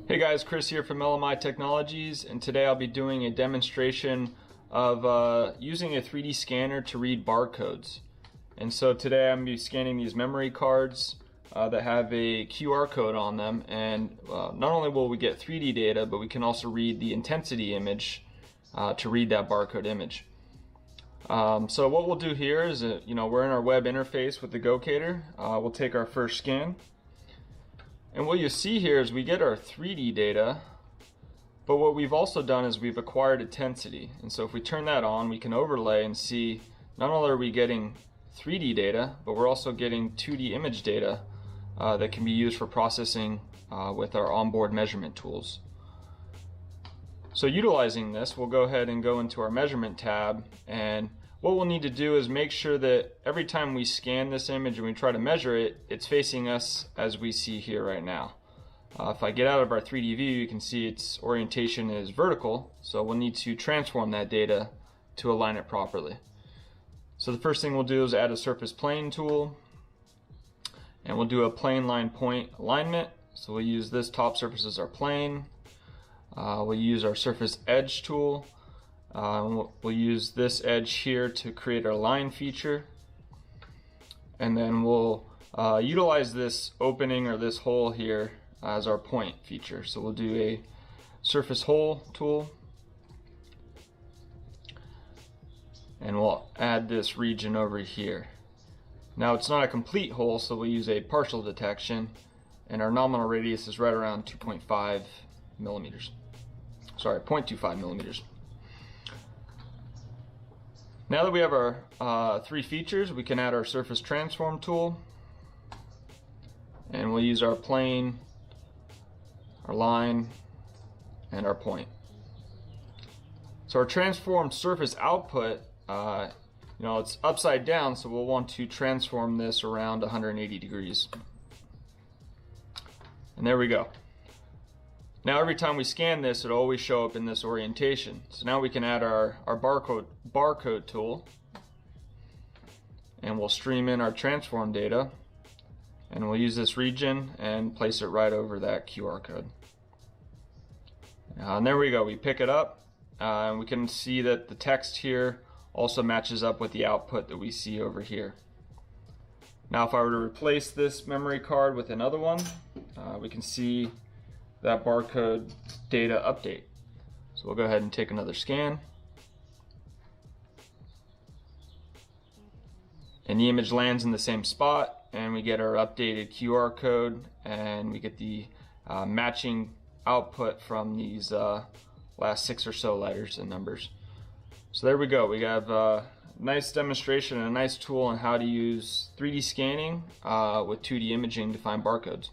Hey guys, Chris here from LMI Technologies, and today I'll be doing a demonstration of using a 3D scanner to read barcodes. And so today I'm going to be scanning these memory cards that have a QR code on them, and not only will we get 3D data, but we can also read the intensity image to read that barcode image. So what we'll do here is, we're in our web interface with the Gocator. We'll take our first scan. And what you see here is we get our 3D data, but what we've also done is we've acquired intensity. And so if we turn that on, we can overlay and see not only are we getting 3D data, but we're also getting 2D image data that can be used for processing with our onboard measurement tools. So utilizing this, we'll go ahead and go into our measurement tab, and what we'll need to do is make sure that every time we scan this image and we try to measure it, it's facing us as we see here right now. If I get out of our 3D view, you can see its orientation is vertical, so we'll need to transform that data to align it properly. So the first thing we'll do is add a surface plane tool, and we'll do a plane line point alignment. So we'll use this top surface as our plane. We'll use our surface edge tool. We'll use this edge here to create our line feature, and then we'll utilize this opening or this hole here as our point feature. So we'll do a surface hole tool, and we'll add this region over here. Now it's not a complete hole, so we'll use a partial detection, and our nominal radius is right around 2.5 millimeters. Sorry, 0.25 millimeters. Now that we have our three features, we can add our surface transform tool, and we'll use our plane, our line, and our point. So our transformed surface output, it's upside down, so we'll want to transform this around 180 degrees. And there we go. Now every time we scan this, it'll always show up in this orientation. So now we can add our barcode tool, and we'll stream in our transform data, and we'll use this region and place it right over that QR code. And there we go, we pick it up, and we can see that the text here also matches up with the output that we see over here. Now if I were to replace this memory card with another one, we can see that barcode data update. So we'll go ahead and take another scan, and the image lands in the same spot, and we get our updated QR code, and we get the matching output from these last 6 or so letters and numbers. So there we go. We have a nice demonstration and a nice tool on how to use 3D scanning with 2D imaging to find barcodes.